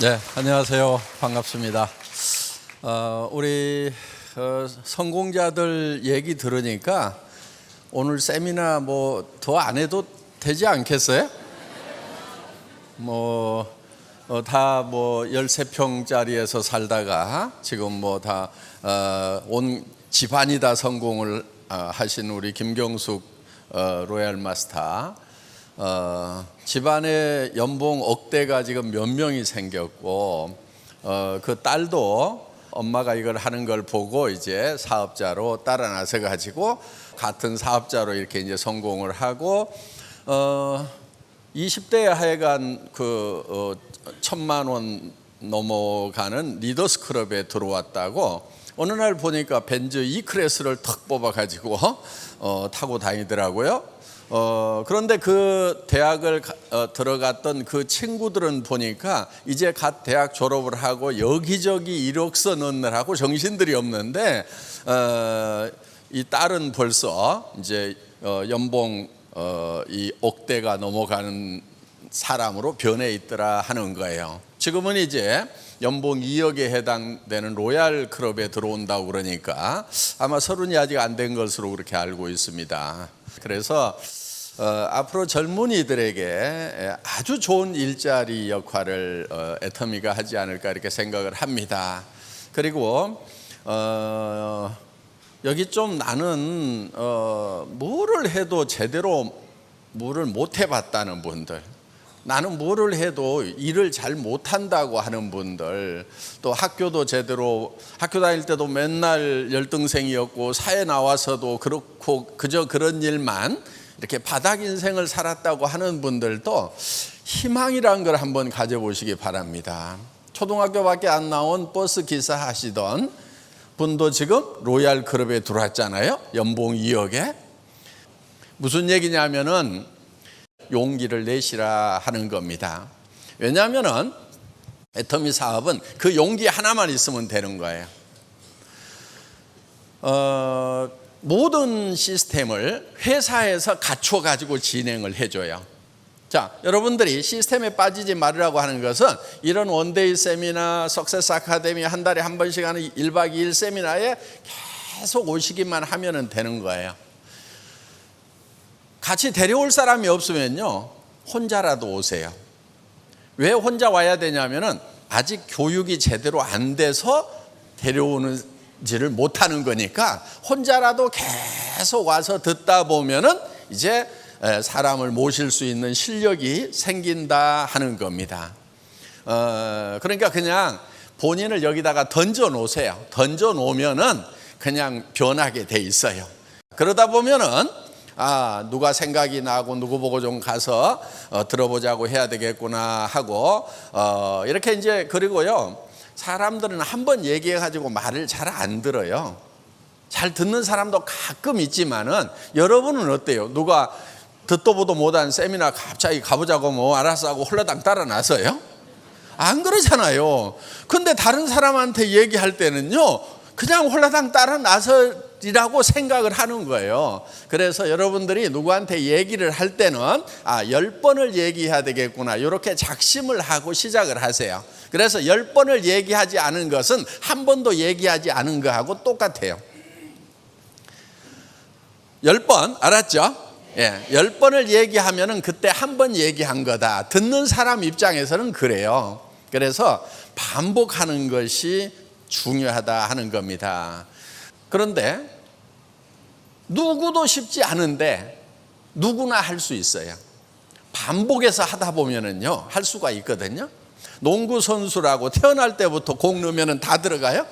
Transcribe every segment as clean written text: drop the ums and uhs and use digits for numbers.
네, 안녕하세요. 반갑습니다. 우리 성공자들 얘기 들으니까 오늘 세미나 뭐 더 안 해도 되지 않겠어요? 다 13평짜리에서 살다가 지금 다 온 집안이 다 성공을 하신 우리 김경숙 로얄 마스터, 집안에 연봉 억대가 지금 몇 명이 생겼고, 그 딸도 엄마가 이걸 하는 걸 보고 이제 사업자로 따라 나서 가지고 같은 사업자로 이렇게 이제 성공을 하고, 20대에 하여간 1,000만 원 넘어가는 리더스 클럽에 들어왔다고. 어느 날 보니까 벤츠 E클래스를 턱 뽑아 가지고 타고 다니더라고요. 그런데 그 대학을 들어갔던 그 친구들은 보니까 이제 갓 대학 졸업을 하고 여기저기 이력서 넣느라고 정신들이 없는데, 이 딸은 벌써 이제 연봉 이 억대가 넘어가는 사람으로 변해 있더라 하는 거예요. 지금은 이제 연봉 2억에 해당되는 로얄 클럽에 들어온다고 그러니까 아마 30이 아직 안 된 것으로 그렇게 알고 있습니다. 그래서 앞으로 젊은이들에게 아주 좋은 일자리 역할을 애터미가 하지 않을까 이렇게 생각을 합니다. 그리고 여기 좀 나는 뭐를 해도 제대로 뭐를 못 해봤다는 분들, 나는 뭐를 해도 일을 잘 못한다고 하는 분들, 또 학교도 제대로, 학교 다닐 때도 맨날 열등생이었고 사회 나와서도 그렇고 그저 그런 일만 이렇게 바닥 인생을 살았다고 하는 분들도 희망이란 걸 한번 가져보시기 바랍니다. 초등학교밖에 안 나온 버스 기사 하시던 분도 지금 로얄 클럽에 들어왔잖아요. 연봉 2억에. 무슨 얘기냐면은 용기를 내시라 하는 겁니다. 왜냐하면은 애터미 사업은 그 용기 하나만 있으면 되는 거예요. 모든 시스템을 회사에서 갖춰 가지고 진행을 해줘요. 자, 여러분들이 시스템에 빠지지 말으라고 하는 것은 이런 원데이 세미나, 석세스 아카데미 한 달에 한 번씩 하는 1박 2일 세미나에 계속 오시기만 하면 되는 거예요. 같이 데려올 사람이 없으면요, 혼자라도 오세요. 왜 혼자 와야 되냐면은 아직 교육이 제대로 안 돼서 데려오는지를 못하는 거니까 혼자라도 계속 와서 듣다 보면은 이제 사람을 모실 수 있는 실력이 생긴다 하는 겁니다. 그러니까 그냥 본인을 여기다가 던져 놓으세요. 던져 놓으면은 그냥 변하게 돼 있어요. 그러다 보면은 누가 생각이 나고 누구 보고 좀 가서 들어보자고 해야 되겠구나 하고, 이렇게 이제. 그리고요, 사람들은 한번 얘기해 가지고 말을 잘 안 들어요. 잘 듣는 사람도 가끔 있지만은, 여러분은 어때요? 누가 듣도 보도 못한 세미나 갑자기 가보자고 뭐 알았어 하고 홀라당 따라 나서요? 안 그러잖아요. 근데 다른 사람한테 얘기할 때는요, 그냥 홀라당 따라 나서리라고 생각을 하는 거예요. 그래서 여러분들이 누구한테 얘기를 할 때는 10번을 얘기해야 되겠구나, 이렇게 작심을 하고 시작을 하세요. 그래서 10번을 얘기하지 않은 것은 한 번도 얘기하지 않은 거하고 똑같아요. 10번, 알았죠? 예, 10번을 얘기하면은 그때 한 번 얘기한 거다. 듣는 사람 입장에서는 그래요. 그래서 반복하는 것이 중요하다 하는 겁니다. 그런데 누구도 쉽지 않은데 누구나 할 수 있어요. 반복해서 하다 보면은요, 할 수가 있거든요. 농구 선수라고 태어날 때부터 공 넣으면은 다 들어가요?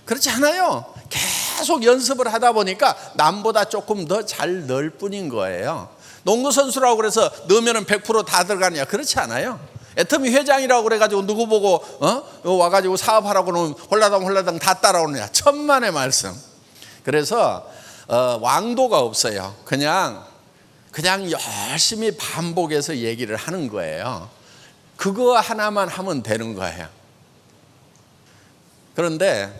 그렇지 않아요. 계속 연습을 하다 보니까 남보다 조금 더 잘 넣을 뿐인 거예요. 농구 선수라고 그래서 넣으면 100% 다 들어가냐? 그렇지 않아요. 애터미 회장이라고 그래가지고 누구 보고 와가지고 사업하라고 하면 홀라당 다 따라오느냐? 천만의 말씀. 그래서 왕도가 없어요. 그냥 열심히 반복해서 얘기를 하는 거예요. 그거 하나만 하면 되는 거예요. 그런데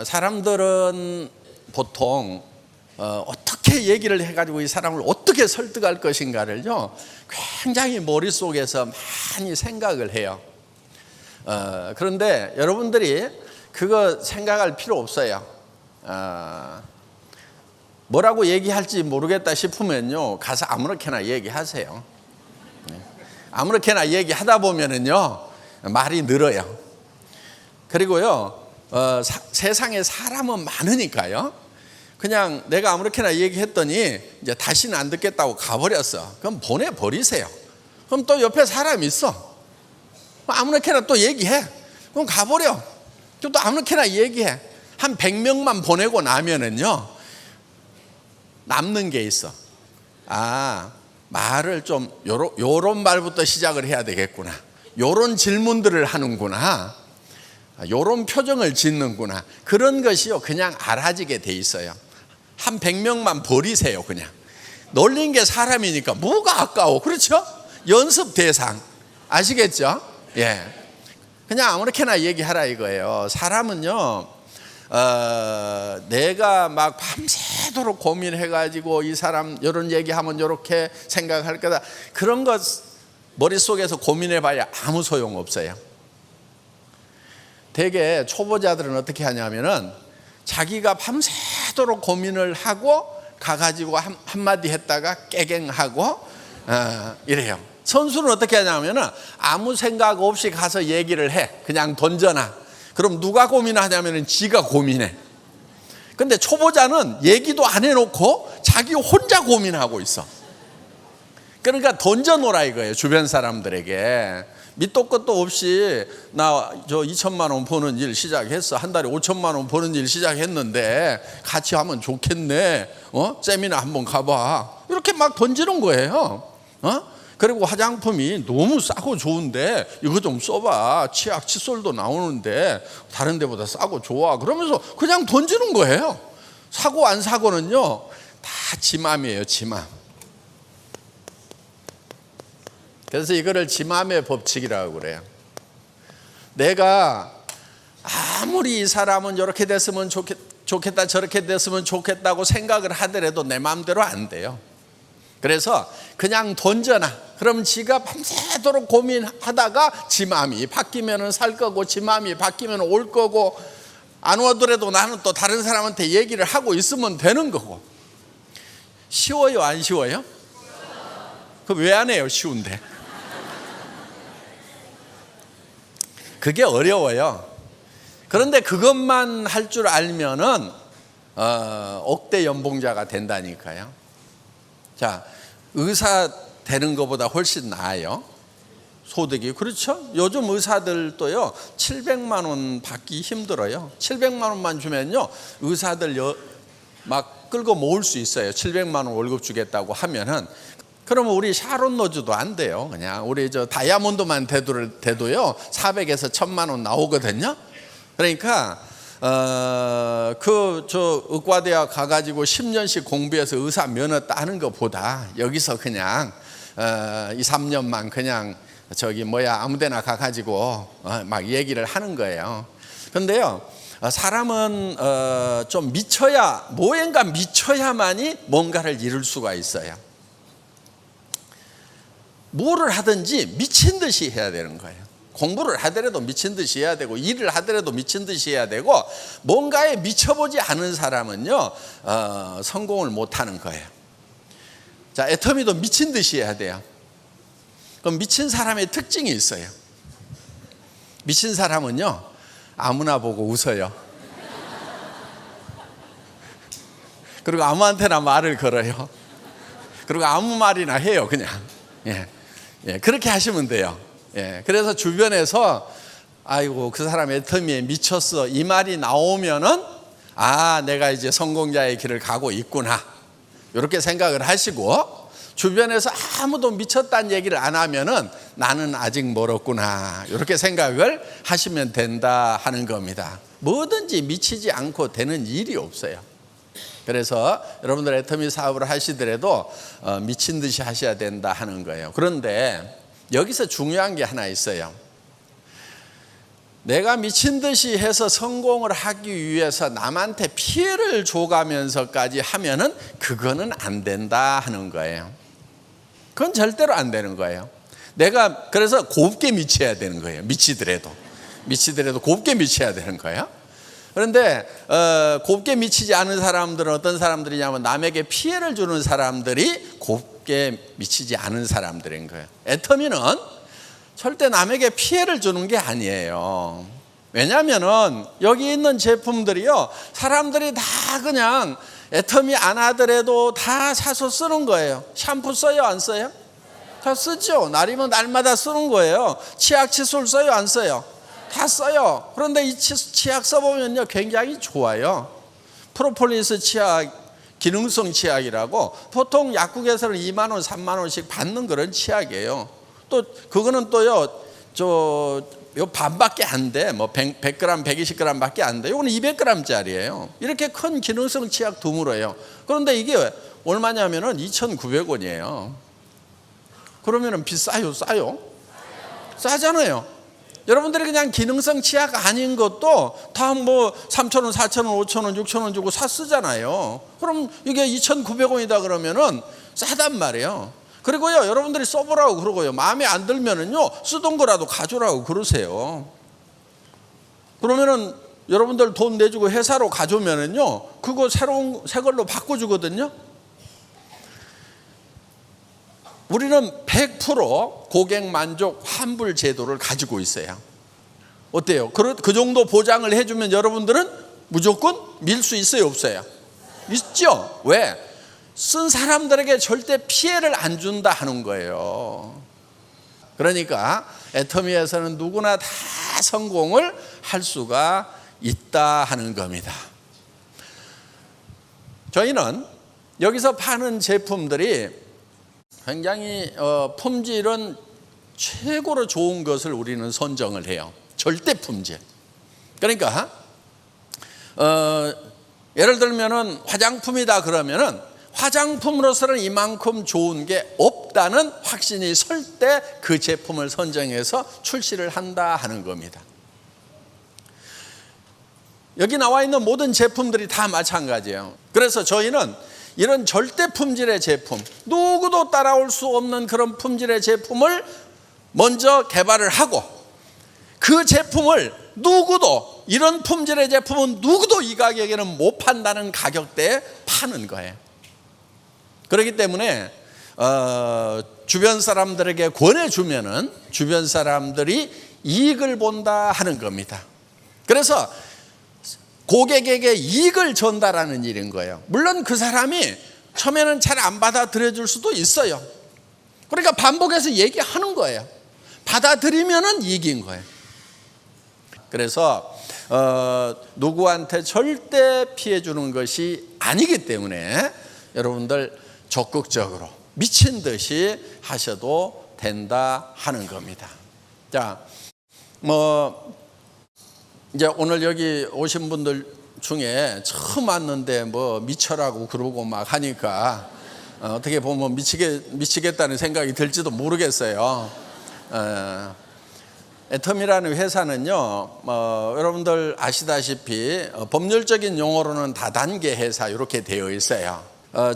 사람들은 보통 어떻게 얘기를 해가지고 이 사람을 어떻게 설득할 것인가를요, 굉장히 머릿속에서 많이 생각을 해요. 그런데 여러분들이 그거 생각할 필요 없어요. 뭐라고 얘기할지 모르겠다 싶으면요, 가서 아무렇게나 얘기하세요. 아무렇게나 얘기하다 보면은요, 말이 늘어요. 그리고요, 세상에 사람은 많으니까요, 그냥 내가 아무렇게나 얘기했더니 이제 다시는 안 듣겠다고 가버렸어. 그럼 보내버리세요. 그럼 또 옆에 사람이 있어. 아무렇게나 또 얘기해. 그럼 가버려. 또 아무렇게나 얘기해. 한 100명만 보내고 나면은요, 남는 게 있어. 말을 좀 요런 말부터 시작을 해야 되겠구나. 요런 질문들을 하는구나. 요런 표정을 짓는구나. 그런 것이요, 그냥 알아지게 돼 있어요. 한 100명만 버리세요. 그냥 놀린 게 사람이니까 뭐가 아까워. 그렇죠? 연습 대상. 아시겠죠? 예. 그냥 아무렇게나 얘기하라 이거예요. 사람은요, 내가 막 밤새도록 고민해가지고 이 사람 이런 얘기하면 이렇게 생각할 거다, 그런 것 머릿속에서 고민해봐야 아무 소용없어요. 되게 초보자들은 어떻게 하냐면은 자기가 밤새도록 고민을 하고 가가지고 한마디 했다가 깨갱하고 이래요. 선수는 어떻게 하냐면은 아무 생각 없이 가서 얘기를 해. 그냥 던져놔. 그럼 누가 고민하냐면은 지가 고민해. 근데 초보자는 얘기도 안 해놓고 자기 혼자 고민하고 있어. 그러니까 던져놓으라 이거예요. 주변 사람들에게. 밑도 끝도 없이 나 저 2천만 원 버는 일 시작했어. 한 달에 5천만 원 버는 일 시작했는데 같이 하면 좋겠네. 세미나 한번 가봐. 이렇게 막 던지는 거예요. 그리고 화장품이 너무 싸고 좋은데 이거 좀 써봐. 치약 칫솔도 나오는데 다른 데보다 싸고 좋아. 그러면서 그냥 던지는 거예요. 사고 안 사고는요, 다 지 맘이에요. 지 맘. 그래서 이거를 지 맘의 법칙이라고 그래요. 내가 아무리 이 사람은 이렇게 됐으면 좋겠다 저렇게 됐으면 좋겠다고 생각을 하더라도 내 마음대로 안 돼요. 그래서 그냥 던져놔. 그럼 지가 밤새도록 고민하다가 지 마음이 바뀌면 살 거고, 지 마음이 바뀌면 올 거고, 안 오더라도 나는 또 다른 사람한테 얘기를 하고 있으면 되는 거고. 쉬워요, 안 쉬워요? 그럼 왜 안 해요? 쉬운데. 그게 어려워요. 그런데 그것만 할 줄 알면은 억대 연봉자가 된다니까요. 자, 의사 되는 것보다 훨씬 나아요. 소득이. 그렇죠? 요즘 의사들도요 700만 원 받기 힘들어요. 700만 원만 주면요 의사들 막 끌고 모을 수 있어요. 700만 원 월급 주겠다고 하면은. 그러면 우리 샤론 로즈도 안 돼요. 그냥 우리 저 다이아몬드만 돼도요 400에서 1000만 원 나오거든요. 그러니까 저 의과대학 가가지고 10년씩 공부해서 의사 면허 따는 것보다 여기서 그냥 2, 3년만 그냥 아무데나 가가지고 막 얘기를 하는 거예요. 그런데요, 사람은 좀 뭐인가 미쳐야만이 뭔가를 이룰 수가 있어요. 뭐를 하든지 미친 듯이 해야 되는 거예요. 공부를 하더라도 미친 듯이 해야 되고, 일을 하더라도 미친 듯이 해야 되고, 뭔가에 미쳐보지 않은 사람은요 성공을 못하는 거예요. 자, 애터미도 미친 듯이 해야 돼요. 그럼 미친 사람의 특징이 있어요. 미친 사람은요 아무나 보고 웃어요. 그리고 아무한테나 말을 걸어요. 그리고 아무 말이나 해요. 그냥 그렇게 하시면 돼요. 그래서 주변에서 아이고 그 사람 애터미에 미쳤어 이 말이 나오면은 내가 이제 성공자의 길을 가고 있구나 이렇게 생각을 하시고, 주변에서 아무도 미쳤다는 얘기를 안 하면은 나는 아직 멀었구나 이렇게 생각을 하시면 된다 하는 겁니다. 뭐든지 미치지 않고 되는 일이 없어요. 그래서 여러분들 애터미 사업을 하시더라도 미친 듯이 하셔야 된다 하는 거예요. 그런데 여기서 중요한 게 하나 있어요. 내가 미친 듯이 해서 성공을 하기 위해서 남한테 피해를 줘가면서까지 하면은 그거는 안 된다 하는 거예요. 그건 절대로 안 되는 거예요. 내가 그래서 곱게 미쳐야 되는 거예요. 미치더라도. 미치더라도 곱게 미쳐야 되는 거예요. 그런데 곱게 미치지 않은 사람들은 어떤 사람들이냐면 남에게 피해를 주는 사람들이 곱게 미치지 않은 사람들인 거예요. 애터미는 절대 남에게 피해를 주는 게 아니에요. 왜냐하면은 여기 있는 제품들이요, 사람들이 다 그냥 애터미 안 하더라도 다 사서 쓰는 거예요. 샴푸 써요, 안 써요? 다 쓰죠. 날이면 날마다 쓰는 거예요. 치약 칫솔 써요, 안 써요? 다 써요. 그런데 이 치약 써보면요, 굉장히 좋아요. 프로폴리스 치약, 기능성 치약이라고 보통 약국에서는 2만 원, 3만 원씩 받는 그런 치약이에요. 또 그거는 또요, 요 반밖에 안 돼. 뭐 100g, 120g 밖에 안 돼. 이거는 200g짜리예요. 이렇게 큰 기능성 치약 드물어요. 그런데 이게 얼마냐면은 2,900원이에요. 그러면은 비싸요, 싸요? 싸잖아요. 여러분들이 그냥 기능성 치약 아닌 것도 다 뭐 3,000원, 4,000원, 5,000원, 6,000원 주고 사 쓰잖아요. 그럼 이게 2,900원이다 그러면은 싸단 말이에요. 그리고요, 여러분들이 써보라고 그러고요, 마음에 안 들면은요, 쓰던 거라도 가져오라고 그러세요. 그러면은 여러분들 돈 내주고 회사로 가져오면은요, 그거 새 걸로 바꿔주거든요. 우리는 100% 고객 만족 환불 제도를 가지고 있어요. 어때요? 그 정도 보장을 해주면 여러분들은 무조건 밀 수 있어요, 없어요? 있죠. 왜? 쓴 사람들에게 절대 피해를 안 준다 하는 거예요. 그러니까 애터미에서는 누구나 다 성공을 할 수가 있다 하는 겁니다. 저희는 여기서 파는 제품들이 굉장히 품질은 최고로 좋은 것을 우리는 선정을 해요. 절대 품질. 그러니까 예를 들면은 화장품이다 그러면은 화장품으로서는 이만큼 좋은 게 없다는 확신이 설 때 그 제품을 선정해서 출시를 한다 하는 겁니다. 여기 나와 있는 모든 제품들이 다 마찬가지예요. 그래서 저희는 이런 절대 품질의 제품, 누구도 따라올 수 없는 그런 품질의 제품을 먼저 개발을 하고, 그 제품을 누구도, 이런 품질의 제품은 누구도 이 가격에는 못 판다는 가격대에 파는 거예요. 그렇기 때문에 주변 사람들에게 권해주면은 주변 사람들이 이익을 본다 하는 겁니다. 그래서 고객에게 이익을 전달하는 일인 거예요. 물론 그 사람이 처음에는 잘 안 받아들여 줄 수도 있어요. 그러니까 반복해서 얘기하는 거예요. 받아들이면은 이익인 거예요. 그래서 누구한테 절대 피해 주는 것이 아니기 때문에 여러분들 적극적으로 미친 듯이 하셔도 된다 하는 겁니다. 자, 이제 오늘 여기 오신 분들 중에 처음 왔는데 뭐 미쳐라고 그러고 막 하니까 어떻게 보면 미치겠다는 생각이 들지도 모르겠어요. 애터미라는 회사는요, 여러분들 아시다시피 법률적인 용어로는 다단계 회사 이렇게 되어 있어요.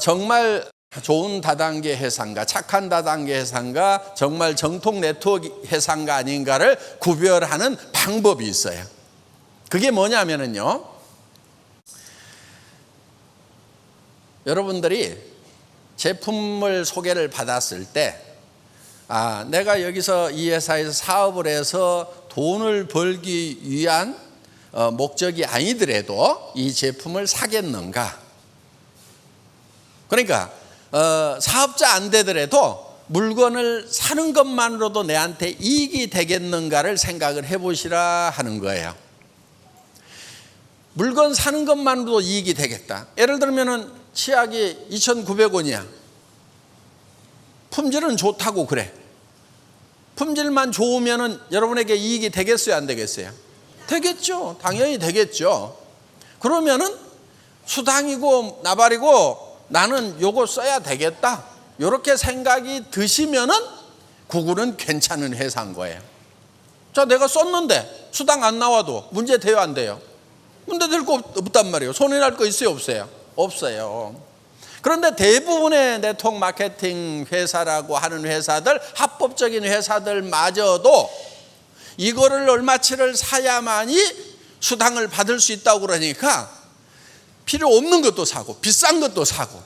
정말 좋은 다단계 회사인가, 착한 다단계 회사인가, 정말 정통 네트워크 회사인가 아닌가를 구별하는 방법이 있어요. 그게 뭐냐면요, 여러분들이 제품을 소개를 받았을 때, 내가 여기서 이 회사에서 사업을 해서 돈을 벌기 위한 목적이 아니더라도 이 제품을 사겠는가? 그러니까 사업자 안 되더라도 물건을 사는 것만으로도 내한테 이익이 되겠는가를 생각을 해보시라 하는 거예요. 물건 사는 것만으로도 이익이 되겠다. 예를 들면은 치약이 2,900원이야. 품질은 좋다고 그래. 품질만 좋으면은 여러분에게 이익이 되겠어요, 안 되겠어요? 되겠죠. 당연히 되겠죠. 그러면은 수당이고 나발이고 나는 요거 써야 되겠다, 이렇게 생각이 드시면은 그거는 괜찮은 회사인 거예요. 자, 내가 썼는데 수당 안 나와도 문제 돼요, 안 돼요? 문제 될 거 없단 말이에요. 손해 날 거 있어요, 없어요? 없어요. 그런데 대부분의 네트워크 마케팅 회사라고 하는 회사들, 합법적인 회사들마저도 이거를 얼마치를 사야만이 수당을 받을 수 있다고 그러니까 필요 없는 것도 사고 비싼 것도 사고,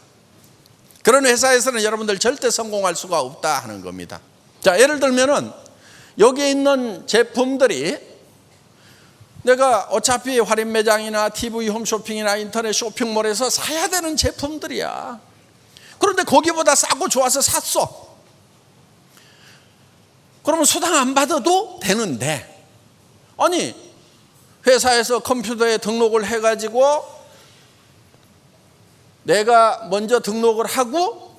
그런 회사에서는 여러분들 절대 성공할 수가 없다 하는 겁니다. 자, 예를 들면은 여기에 있는 제품들이 내가 어차피 할인 매장이나 TV 홈쇼핑이나 인터넷 쇼핑몰에서 사야 되는 제품들이야. 그런데 거기보다 싸고 좋아서 샀어. 그러면 수당 안 받아도 되는데, 아니 회사에서 컴퓨터에 등록을 해가지고 내가 먼저 등록을 하고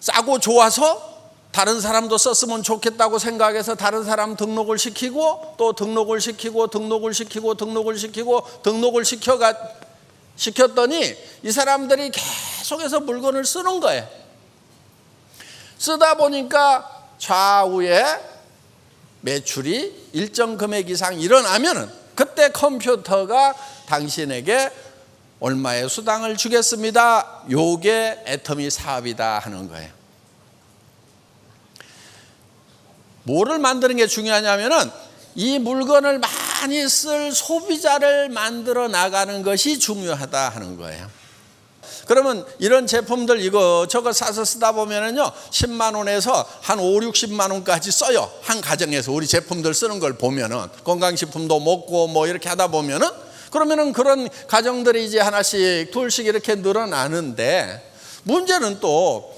싸고 좋아서 다른 사람도 썼으면 좋겠다고 생각해서 다른 사람 등록을 시키고 또 등록을 시키고 시켰더니 이 사람들이 계속해서 물건을 쓰는 거예요. 쓰다 보니까 좌우에 매출이 일정 금액 이상 일어나면은 그때 컴퓨터가 당신에게 얼마의 수당을 주겠습니다. 요게 애터미 사업이다 하는 거예요. 뭐를 만드는 게 중요하냐면은 이 물건을 많이 쓸 소비자를 만들어 나가는 것이 중요하다 하는 거예요. 그러면 이런 제품들 이거 저거 사서 쓰다 보면은요 10만 원에서 한 5, 60만 원까지 써요. 한 가정에서 우리 제품들 쓰는 걸 보면은 건강식품도 먹고 뭐 이렇게 하다 보면은, 그러면은 그런 가정들이 이제 하나씩 둘씩 이렇게 늘어나는데, 문제는 또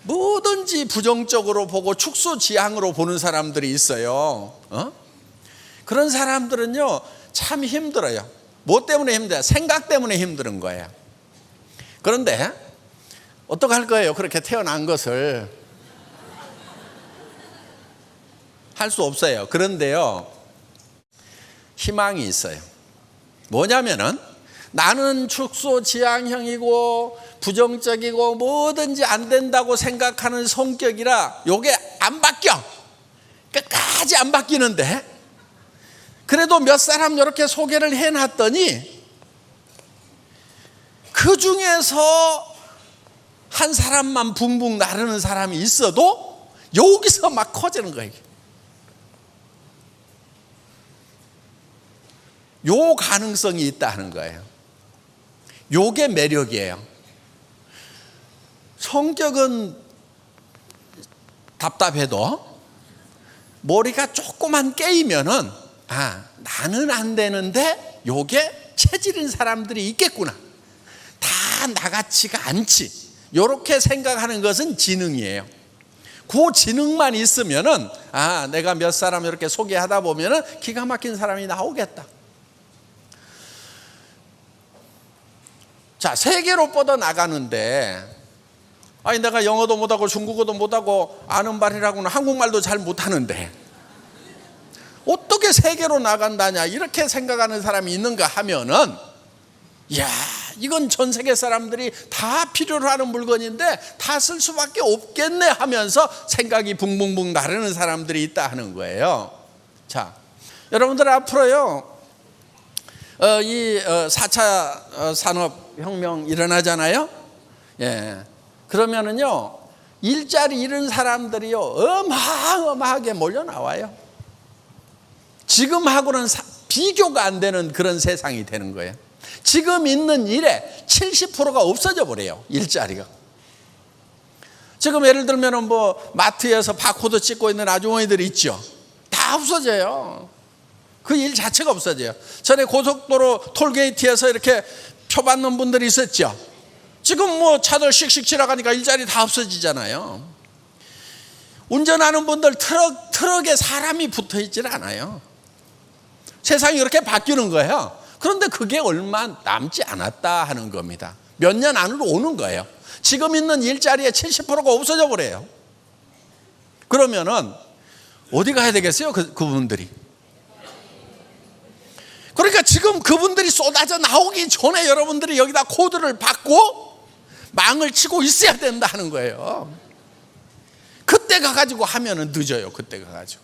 뭐든지 부정적으로 보고 축소지향으로 보는 사람들이 있어요. 그런 사람들은요 참 힘들어요. 뭐 때문에 힘들어요? 생각 때문에 힘든 거예요. 그런데 어떡할 거예요? 그렇게 태어난 것을 할 수 없어요. 그런데요 희망이 있어요. 뭐냐면은 나는 축소지향형이고 부정적이고 뭐든지 안 된다고 생각하는 성격이라 요게 안 바뀌어. 끝까지 안 바뀌는데, 그래도 몇 사람 이렇게 소개를 해놨더니 그 중에서 한 사람만 붕붕 나르는 사람이 있어도 여기서 막 커지는 거예요. 요 가능성이 있다는 거예요. 요게 매력이에요. 성격은 답답해도 머리가 조금만 깨이면은 나는 안 되는데 요게 체질인 사람들이 있겠구나. 다 나같지가 않지. 요렇게 생각하는 것은 지능이에요. 그 지능만 있으면은 내가 몇 사람 이렇게 소개하다 보면은 기가 막힌 사람이 나오겠다. 자, 세계로 뻗어 나가는데, 내가 영어도 못하고 중국어도 못하고 아는 말이라고는 한국말도 잘 못하는데 어떻게 세계로 나간다냐 이렇게 생각하는 사람이 있는가 하면은, 이건 전 세계 사람들이 다 필요로 하는 물건인데 다 쓸 수밖에 없겠네 하면서 생각이 붕붕붕 나르는 사람들이 있다 하는 거예요. 자, 여러분들 앞으로요 이 4차 산업혁명 일어나잖아요. 그러면은요 일자리 잃은 사람들이요 어마어마하게 몰려 나와요. 지금하고는 비교가 안 되는 그런 세상이 되는 거예요. 지금 있는 일에 70%가 없어져 버려요. 일자리가. 지금 예를 들면 뭐 마트에서 바코드 찍고 있는 아주머니들이 있죠. 다 없어져요. 그 일 자체가 없어져요. 전에 고속도로 톨게이트에서 이렇게 표 받는 분들이 있었죠. 지금 뭐 차들 씩씩 지나가니까 일자리 다 없어지잖아요. 운전하는 분들 트럭에 사람이 붙어 있질 않아요. 세상이 이렇게 바뀌는 거예요. 그런데 그게 얼마 남지 않았다 하는 겁니다. 몇 년 안으로 오는 거예요. 지금 있는 일자리의 70%가 없어져 버려요. 그러면은 어디 가야 되겠어요? 그분들이. 그러니까 지금 그분들이 쏟아져 나오기 전에 여러분들이 여기다 코드를 받고 망을 치고 있어야 된다 하는 거예요. 그때 가가지고 하면은 늦어요. 그때 가가지고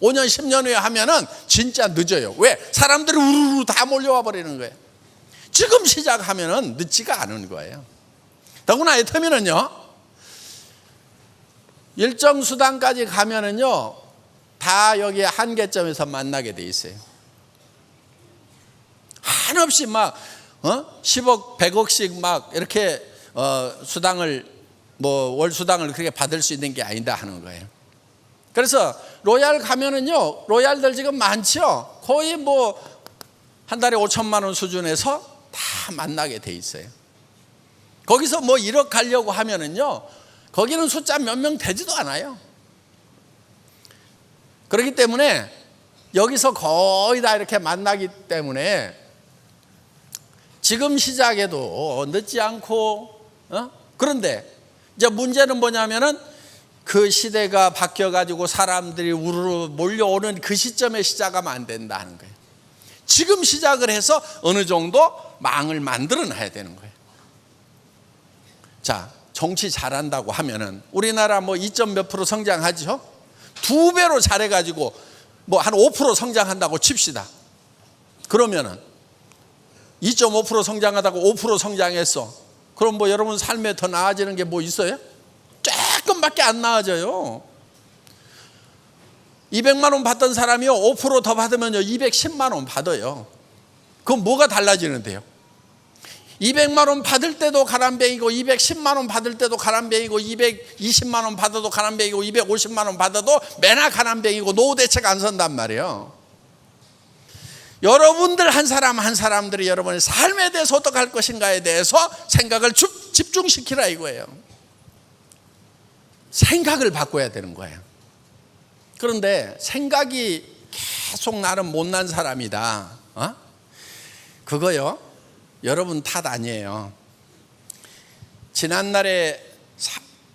5년 10년 후에 하면은 진짜 늦어요. 왜? 사람들이 우르르 다 몰려와 버리는 거예요. 지금 시작하면은 늦지가 않은 거예요. 더구나 애터미는요 일정 수단까지 가면은요 다 여기 한계점에서 만나게 돼 있어요. 한없이 막 10억, 100억씩 막 이렇게 수당을 월 수당을 그렇게 받을 수 있는 게 아니다 하는 거예요. 그래서 로얄 가면은요, 로얄들 지금 많죠. 거의 한 달에 5천만 원 수준에서 다 만나게 돼 있어요. 거기서 1억 가려고 하면은요, 거기는 숫자 몇 명 되지도 않아요. 그렇기 때문에 여기서 거의 다 이렇게 만나기 때문에 지금 시작해도 늦지 않고, 그런데 이제 문제는 뭐냐면은 그 시대가 바뀌어가지고 사람들이 우르르 몰려오는 그 시점에 시작하면 안 된다는 거예요. 지금 시작을 해서 어느 정도 망을 만들어 놔야 되는 거예요. 자, 정치 잘한다고 하면은 우리나라 2점 몇 프로 성장하죠? 2배로 잘해가지고 한 5% 성장한다고 칩시다. 그러면은 2.5% 성장하다고 5% 성장했어. 그럼 여러분 삶에 더 나아지는 게 있어요? 조금밖에 안 나아져요. 200만 원 받던 사람이요, 5% 더 받으면요 210만 원 받아요. 그럼 뭐가 달라지는데요? 200만 원 받을 때도 가난뱅이고, 210만 원 받을 때도 가난뱅이고, 220만 원 받아도 가난뱅이고, 250만 원 받아도 매나 가난뱅이고, 노후 대책 안 선단 말이에요. 여러분들 한 사람 한 사람들이 여러분의 삶에 대해서 어떻게 할 것인가에 대해서 생각을 집중시키라 이거예요. 생각을 바꿔야 되는 거예요. 그런데 생각이 계속 나는 못난 사람이다, 그거요, 여러분 탓 아니에요. 지난날에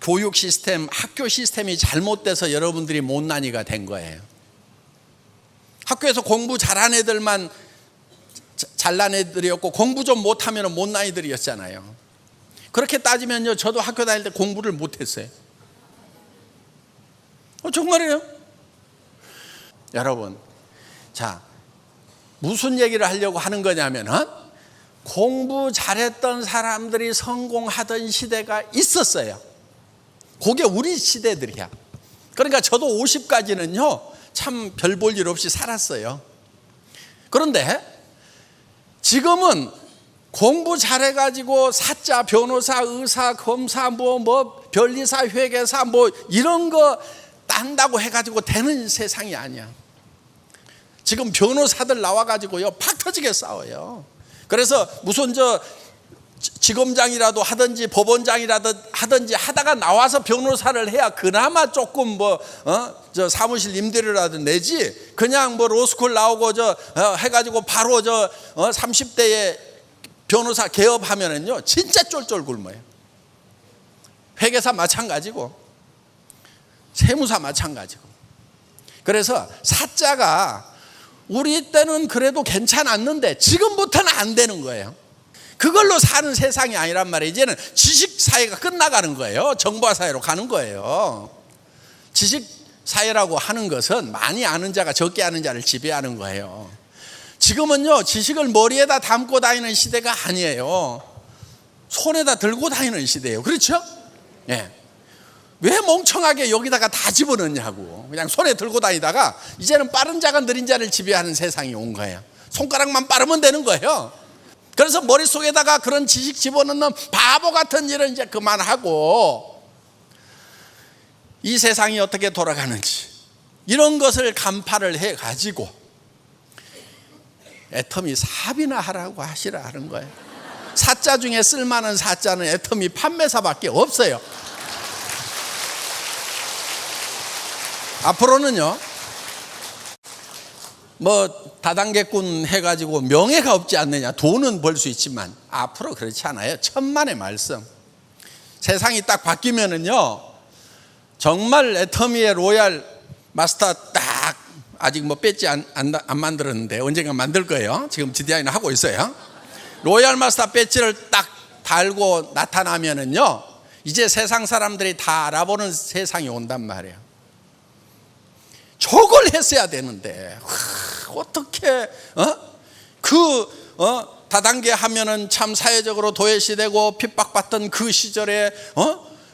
교육 시스템, 학교 시스템이 잘못돼서 여러분들이 못난이가 된 거예요. 학교에서 공부 잘한 애들만 잘난 애들이었고, 공부 좀 못하면 못난 애들이었잖아요. 그렇게 따지면요, 저도 학교 다닐 때 공부를 못했어요. 정말이에요. 여러분, 자, 무슨 얘기를 하려고 하는 거냐면, 공부 잘했던 사람들이 성공하던 시대가 있었어요. 그게 우리 시대들이야. 그러니까 저도 50까지는요 참 별 볼 일 없이 살았어요. 그런데 지금은 공부 잘해가지고 사자, 변호사, 의사, 검사, 변리사, 회계사 이런 거 딴다고 해가지고 되는 세상이 아니야. 지금 변호사들 나와가지고요 팍 터지게 싸워요. 그래서 무슨 지검장이라도 하든지 법원장이라도 하든지 하다가 나와서 변호사를 해야 그나마 조금 사무실 임대료라도 내지, 그냥 로스쿨 나오고 해가지고 바로 30대에 변호사 개업하면은요 진짜 쫄쫄 굶어요. 회계사 마찬가지고 세무사 마찬가지고. 그래서 사자가 우리 때는 그래도 괜찮았는데 지금부터는 안 되는 거예요. 그걸로 사는 세상이 아니란 말이에요. 이제는 지식사회가 끝나가는 거예요. 정보사회로 가는 거예요. 지식사회라고 하는 것은 많이 아는 자가 적게 아는 자를 지배하는 거예요. 지금은요 지식을 머리에다 담고 다니는 시대가 아니에요. 손에다 들고 다니는 시대예요. 그렇죠? 예. 왜 멍청하게 여기다가 다 집어넣냐고. 그냥 손에 들고 다니다가 이제는 빠른 자가 느린 자를 지배하는 세상이 온 거예요. 손가락만 빠르면 되는 거예요. 그래서 머릿속에다가 그런 지식 집어넣는 바보 같은 일은 이제 그만하고, 이 세상이 어떻게 돌아가는지 이런 것을 간파를 해가지고 애터미 사업이나 하라고 하시라 하는 거예요. 사자 중에 쓸만한 사자는 애터미 판매사밖에 없어요. 앞으로는요 다단계꾼 해가지고 명예가 없지 않느냐, 돈은 벌 수 있지만 앞으로 그렇지 않아요. 천만의 말씀. 세상이 딱 바뀌면은요 정말 애터미의 로얄 마스터 딱, 아직 배지 안 만들었는데 언젠가 만들 거예요. 지금 디자인을 하고 있어요. 로얄 마스터 배지를 딱 달고 나타나면은요 이제 세상 사람들이 다 알아보는 세상이 온단 말이에요. 저걸 했어야 되는데 어떻게 다단계 하면은 참 사회적으로 도외시되고 핍박받던 그 시절에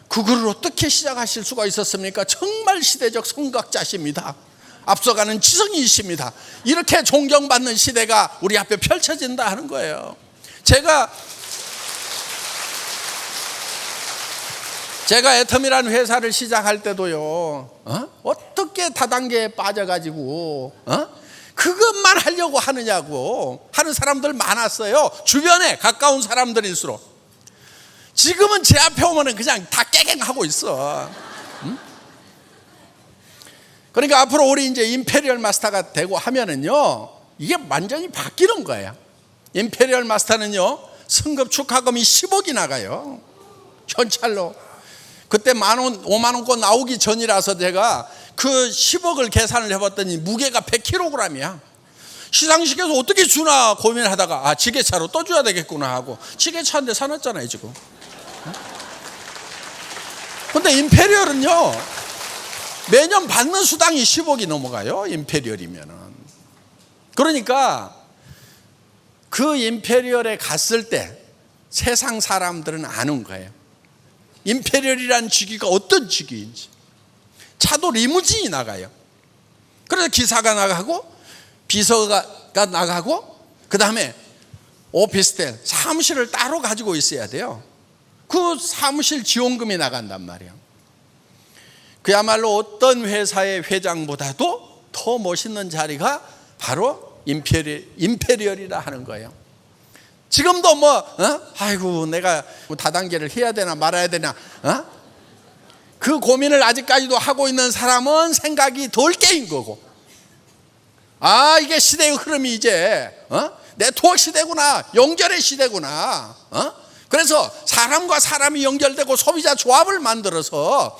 그거를 어떻게 시작하실 수가 있었습니까? 정말 시대적 선각자십니다. 앞서가는 지성이십니다. 이렇게 존경받는 시대가 우리 앞에 펼쳐진다 하는 거예요. 제가 애텀이라는 회사를 시작할 때도요, 어떻게 다단계에 빠져가지고 그것만 하려고 하느냐고 하는 사람들 많았어요. 주변에 가까운 사람들일수록. 지금은 제 앞에 오면은 그냥 다 깨갱하고 있어. 그러니까 앞으로 우리 이제 임페리얼 마스터가 되고 하면은요, 이게 완전히 바뀌는 거예요. 임페리얼 마스터는요, 승급 축하금이 10억이 나가요. 현찰로. 그때 10,000원, 50,000원권 나오기 전이라서 제가 그 10억을 계산을 해봤더니 무게가 100kg이야. 시상식에서 어떻게 주나 고민하다가 지게차로 또 줘야 되겠구나 하고 지게차인데 사놨잖아요 지금. 근데 임페리얼은요, 매년 받는 수당이 10억이 넘어가요. 임페리얼이면은. 그러니까 그 임페리얼에 갔을 때 세상 사람들은 아는 거예요. 임페리얼이라는 직위가 어떤 직위인지. 차도 리무진이 나가요. 그래서 기사가 나가고 비서가 나가고 그 다음에 오피스텔 사무실을 따로 가지고 있어야 돼요. 그 사무실 지원금이 나간단 말이에요. 그야말로 어떤 회사의 회장보다도 더 멋있는 자리가 바로 임페리얼이라 하는 거예요. 지금도 아이고 내가 다단계를 해야 되나 말아야 되나 그 고민을 아직까지도 하고 있는 사람은 생각이 덜 깨인 거고, 이게 시대의 흐름이 이제 네트워크 시대구나, 연결의 시대구나. 그래서 사람과 사람이 연결되고 소비자 조합을 만들어서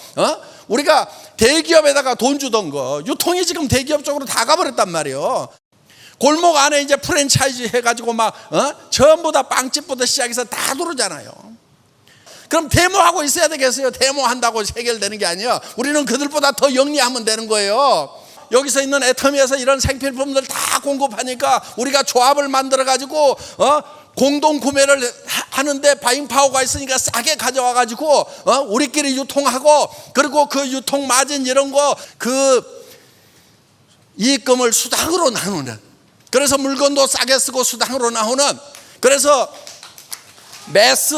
우리가 대기업에다가 돈 주던 거 유통이 지금 대기업 쪽으로 다 가버렸단 말이에요. 골목 안에 이제 프랜차이즈 해가지고 전부 다 빵집부터 시작해서 다 들어오잖아요. 그럼 데모하고 있어야 되겠어요? 데모한다고 해결되는 게 아니에요. 우리는 그들보다 더 영리하면 되는 거예요. 여기서 있는 애터미에서 이런 생필품들 다 공급하니까 우리가 조합을 만들어가지고 공동 구매를 하는데 바잉파워가 있으니까 싸게 가져와 가지고 우리끼리 유통하고, 그리고 그 유통 마진 이런 거 그 이익금을 수당으로 나누는, 그래서 물건도 싸게 쓰고 수당으로 나오는, 그래서 매스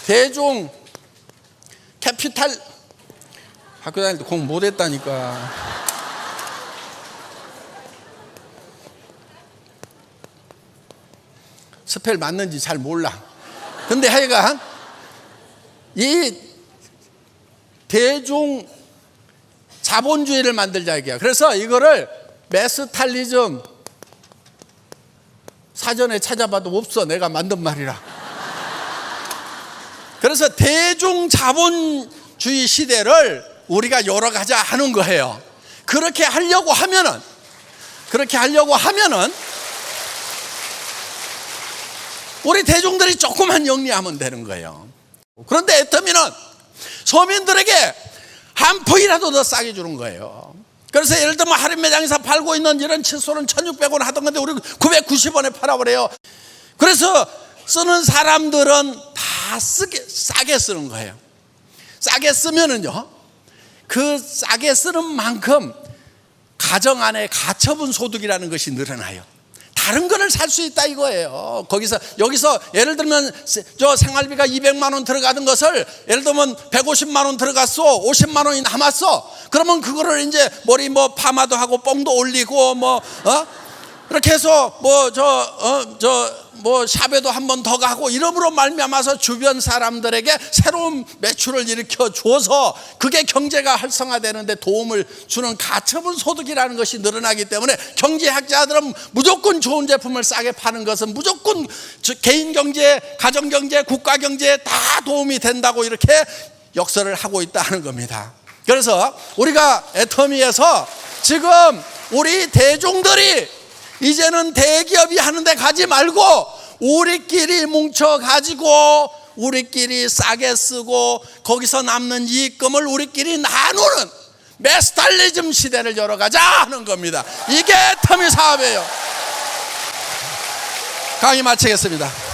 대중 캐피탈 학교 다닐 때 공부 못했다니까. 스펠 맞는지 잘 몰라. 근데 하여간 이 대중 자본주의를 만들자 이게요. 그래서 이거를 메스탈리즘 사전에 찾아봐도 없어. 내가 만든 말이라. 그래서 대중 자본주의 시대를 우리가 열어가자 하는 거예요. 그렇게 하려고 하면은 우리 대중들이 조금만 영리하면 되는 거예요. 그런데 애터미는 서민들에게 한 푼이라도 더 싸게 주는 거예요. 그래서 예를 들면 할인 매장에서 팔고 있는 이런 칫솔은 1,600원 하던 건데 우리 990원에 팔아버려요. 그래서 쓰는 사람들은 다 싸게 쓰는 거예요. 싸게 쓰면은요, 그 싸게 쓰는 만큼 가정 안에 가처분 소득이라는 것이 늘어나요. 다른 거를 살 수 있다 이거예요. 여기서 예를 들면 저 생활비가 200만 원 들어가던 것을 예를 들면 150만 원 들어갔어, 50만 원이 남았어. 그러면 그거를 이제 머리 파마도 하고 뽕도 올리고 그렇게 해서 샵에도 한 번 더 가고 이름으로 말미암아서 주변 사람들에게 새로운 매출을 일으켜 줘서 그게 경제가 활성화되는데 도움을 주는 가처분 소득이라는 것이 늘어나기 때문에 경제학자들은 무조건 좋은 제품을 싸게 파는 것은 무조건 개인 경제, 가정 경제, 국가 경제에 다 도움이 된다고 이렇게 역설을 하고 있다는 겁니다. 그래서 우리가 애터미에서 지금 우리 대중들이 이제는 대기업이 하는데 가지 말고 우리끼리 뭉쳐가지고 우리끼리 싸게 쓰고 거기서 남는 이익금을 우리끼리 나누는 메스탈리즘 시대를 열어가자 하는 겁니다. 이게 애터미 사업이에요. 강의 마치겠습니다.